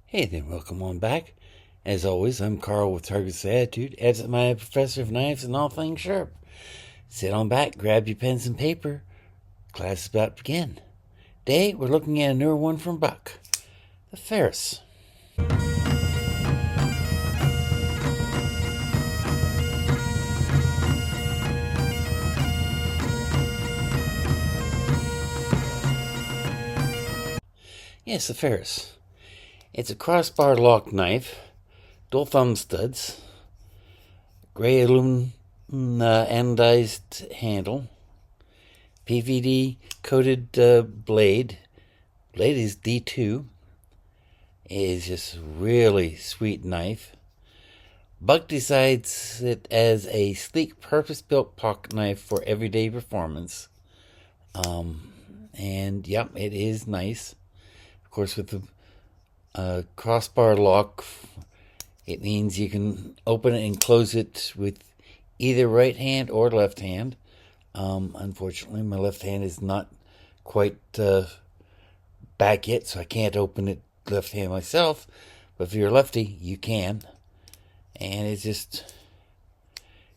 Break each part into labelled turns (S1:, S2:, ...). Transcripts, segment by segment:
S1: Hey there, welcome on back. As always, I'm Carl with Target's Attitude, as my professor of knives and all things sharp. Sit on back, grab your pens and paper. Class is about to begin. Today, we're looking at a newer one from Buck, the Ferrox. Yes, the Ferrox. It's a crossbar lock knife, dual thumb studs, gray aluminum anodized handle, PVD coated blade. Blade is D2. It is just a really sweet knife. Buck decides it as a sleek, purpose-built pocket knife for everyday performance. And yep, it is nice. Of course, with the crossbar lock, it means you can open it and close it with either right hand or left hand. Unfortunately, my left hand is not quite back yet, so I can't open it left hand myself. But if you're a lefty, you can. And it's just,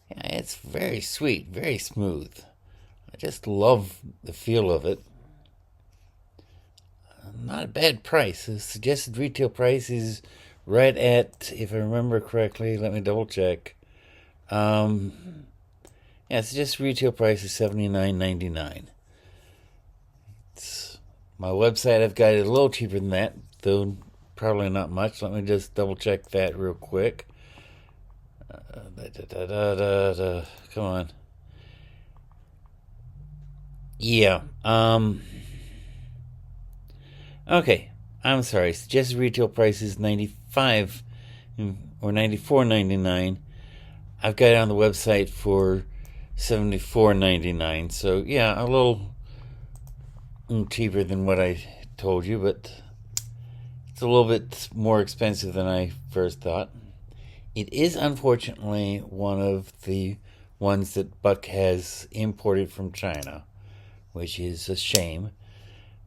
S1: it's very sweet, very smooth. I just love the feel of it. Not a bad price. The suggested retail price is right at, if I remember correctly, let me double check. Suggested retail price is $79.99. My website, I've got it a little cheaper than that, though probably not much. Let me just double check that real quick. Come on. Yeah. Okay. I'm sorry. Suggested retail price is $95 or $94.99. I've got it on the website for $74.99. So yeah, a little cheaper than what I told you, but it's a little bit more expensive than I first thought. It is unfortunately one of the ones that Buck has imported from China, which is a shame.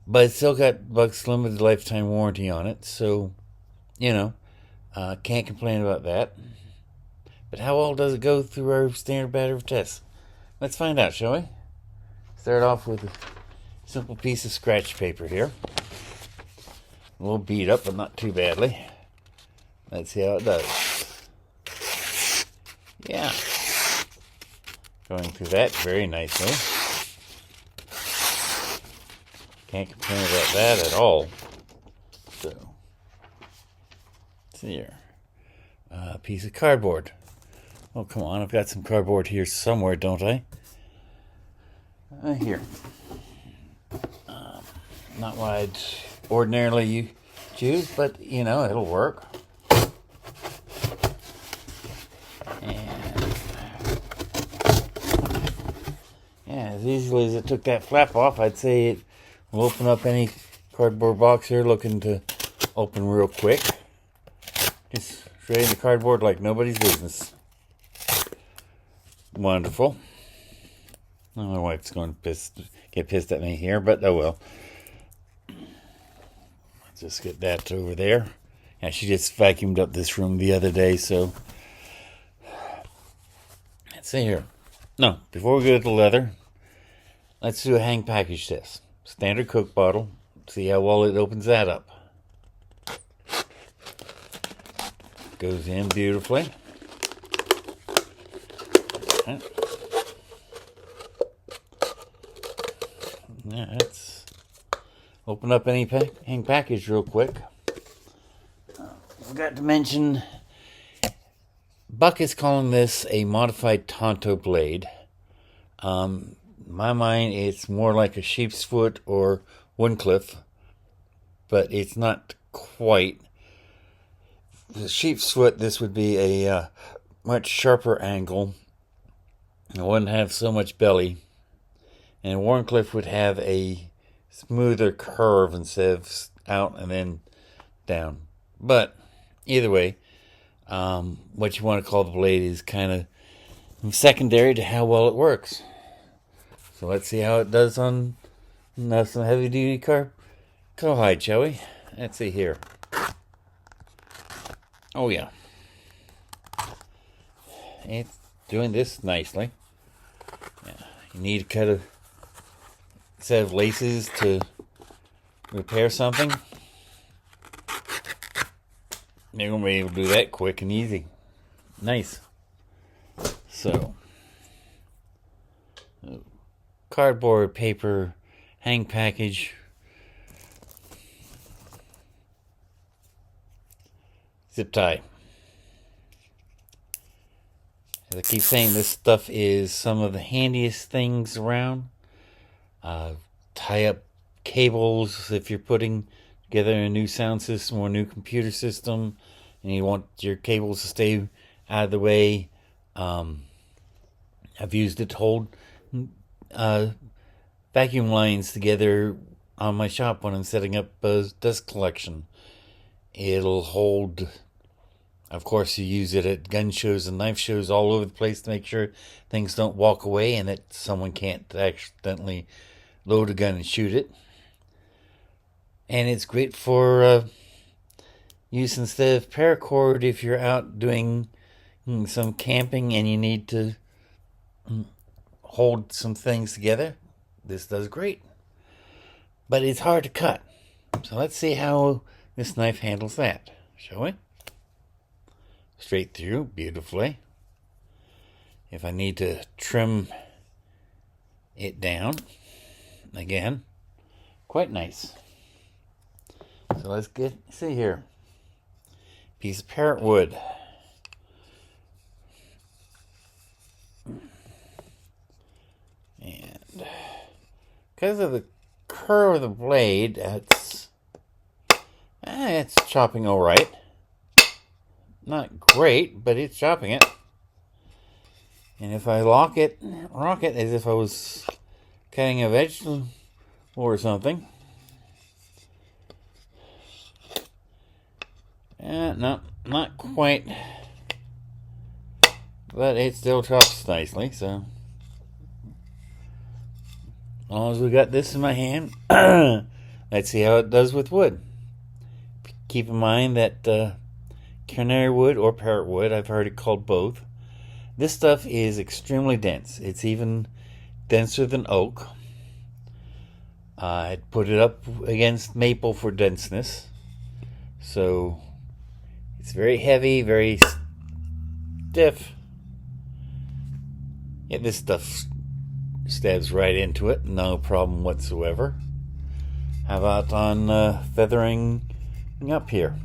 S1: But it's still got Buck's limited lifetime warranty on it, so, can't complain about that. But how well does it go through our standard battery of tests? Let's find out, shall we? Start off with a simple piece of scratch paper here. A little beat up, but not too badly. Let's see how it does. Yeah. Going through that very nicely. Can't complain about that at all. So, let's see here. A piece of cardboard. Oh, come on. I've got some cardboard here somewhere, don't I? Here. Not what I'd ordinarily choose, but, it'll work. And, as easily as it took that flap off, I'd say it will open up any cardboard box here looking to open real quick. Just straight in the cardboard like nobody's business. Wonderful. My wife's going to get pissed at me here, but oh well. Let's just get that over there. Yeah, she just vacuumed up this room the other day, so let's see here. No, before we go to the leather, let's do a hang package test. Standard Coke bottle. See how well it opens that up. Goes in beautifully. Okay. Yeah, let's open up any hang package real quick. Forgot to mention, Buck is calling this a modified tanto blade. In my mind, it's more like a sheep's foot or Wooncliffe, but it's not quite. The sheep's foot, this would be a much sharper angle. It wouldn't have so much belly. And Wooncliffe would have a smoother curve instead of out and then down. But either way, what you want to call the blade is kind of secondary to how well it works. So let's see how it does on some heavy-duty cowhide, shall we? Let's see here. Oh yeah, it's doing this nicely. Yeah. You need to cut a set of laces to repair something. You're gonna be able to do that quick and easy. Nice. So, cardboard, paper, hang package, zip tie. As I keep saying, this stuff is some of the handiest things around. Tie up cables if you're putting together a new sound system or a new computer system and you want your cables to stay out of the way. I've used it to hold vacuum lines together on my shop when I'm setting up a dust collection. It'll hold, of course, you use it at gun shows and knife shows all over the place to make sure things don't walk away and that someone can't accidentally load a gun and shoot it. And it's great for use instead of paracord if you're out doing some camping and you need to hold some things together. This does great. But it's hard to cut. So let's see how this knife handles that, shall we? Straight through, beautifully. If I need to trim it down, again, quite nice. So let's see here. Piece of parrot wood. And because of the curve of the blade, it's chopping all right. Not great, but it's chopping it. And if I rock it as if I was cutting a vegetable or something. No, not quite. But it still chops nicely, so. As long as we got this in my hand, let's see how it does with wood. Keep in mind that canary wood or parrot wood, I've heard it called both. This stuff is extremely dense. It's even denser than oak. I'd put it up against maple for denseness. So it's very heavy, very stiff. Yeah, this stuff stabs right into it, no problem whatsoever. How about on feathering up here?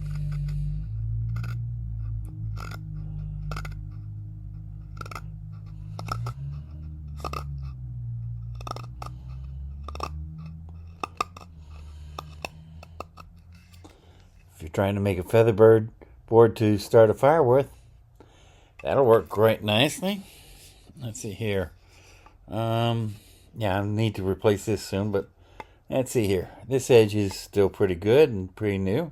S1: If you're trying to make a feather board to start a fire with, that'll work quite nicely. Let's see here. Yeah, I need to replace this soon, but let's see here. This edge is still pretty good and pretty new.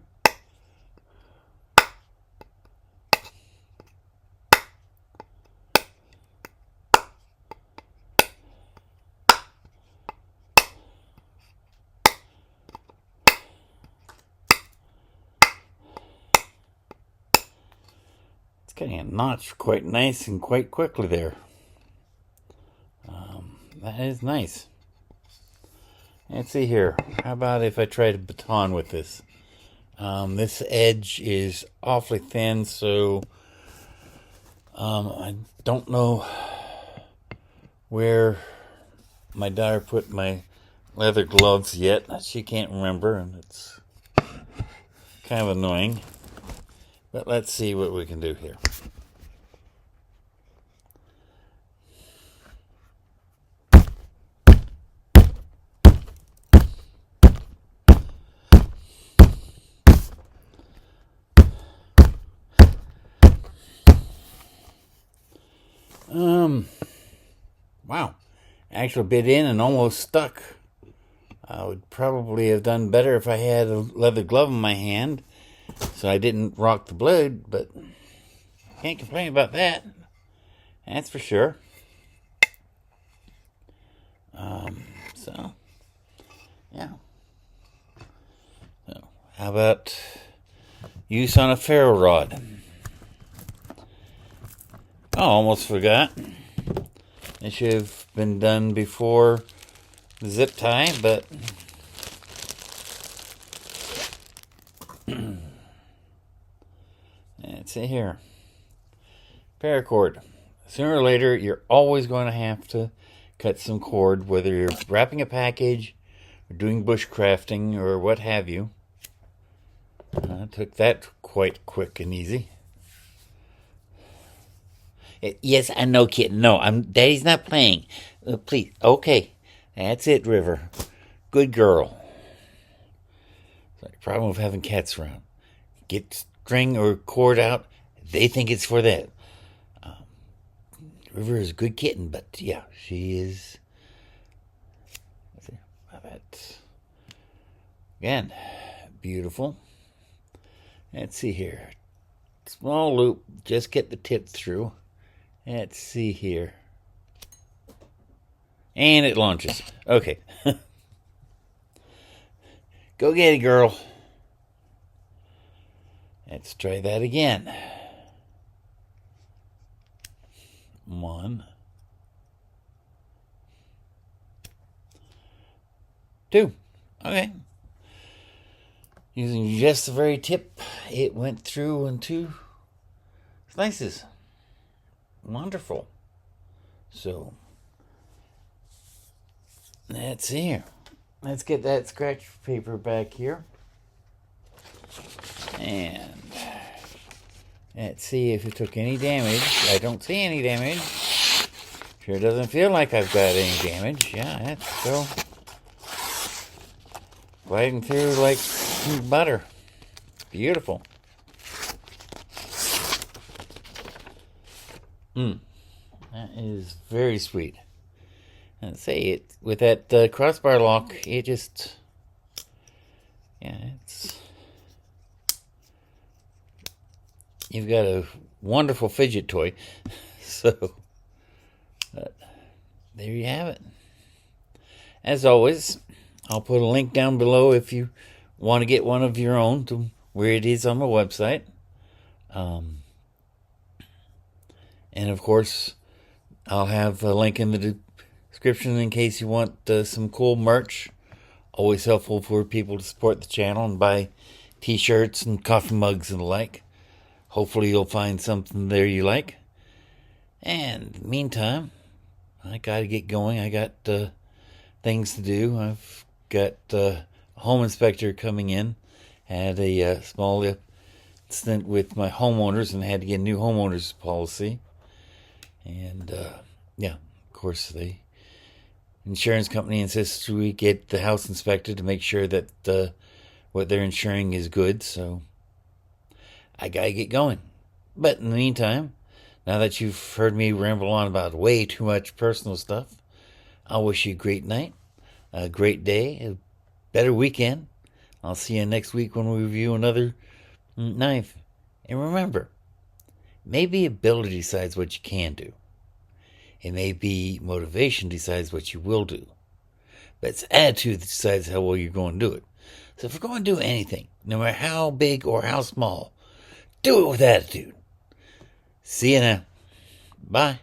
S1: It's getting a notch quite nice and quite quickly there. That is nice. Let's see here. How about if I try to baton with this? This edge is awfully thin, so I don't know where my daughter put my leather gloves yet. She can't remember, and it's kind of annoying. But let's see what we can do here. Wow. Actually bit in and almost stuck. I would probably have done better if I had a leather glove in my hand, so I didn't rock the blade, but can't complain about that. That's for sure. So, yeah. So, how about use on a ferro rod? almost forgot. It should have been done before the zip tie, but that's it here. Paracord. Sooner or later, you're always going to have to cut some cord, whether you're wrapping a package, or doing bushcrafting, or what have you. I took that quite quick and easy. Yes, I know, kid. No, Daddy's not playing. Please. Okay. That's it, River. Good girl. It's like the problem with having cats around. Get string or cord out, they think it's for that. River is a good kitten, but yeah, she is. Let's see. That's, again, beautiful. Let's see here. Small loop, just get the tip through. Let's see here. And it launches. Okay. Go get it, girl. Let's try that again. 1, 2. Okay. Using just the very tip, it went through in 2 slices. Wonderful. So, that's here. Let's get that scratch paper back here. And let's see if it took any damage. I don't see any damage. Sure doesn't feel like I've got any damage. Yeah, that's still gliding through like butter. Beautiful. That is very sweet. And say it with that crossbar lock, it just, yeah, it's, you've got a wonderful fidget toy. So, there you have it. As always, I'll put a link down below if you want to get one of your own to where it is on my website. And of course, I'll have a link in the description in case you want some cool merch. Always helpful for people to support the channel and buy t-shirts and coffee mugs and the like. Hopefully you'll find something there you like. And meantime, I gotta get going. I got things to do. I've got a home inspector coming in. Had a small incident with my homeowners and had to get a new homeowners policy. And yeah, of course, the insurance company insists we get the house inspected to make sure that what they're insuring is good. So I gotta get going. But in the meantime, now that you've heard me ramble on about way too much personal stuff, I wish you a great night, a great day, a better weekend. I'll see you next week when we review another knife. And remember, maybe ability decides what you can do. It may be motivation decides what you will do. But it's attitude that decides how well you're going to do it. So if you're going to do anything, no matter how big or how small, do it with attitude. See you now. Bye.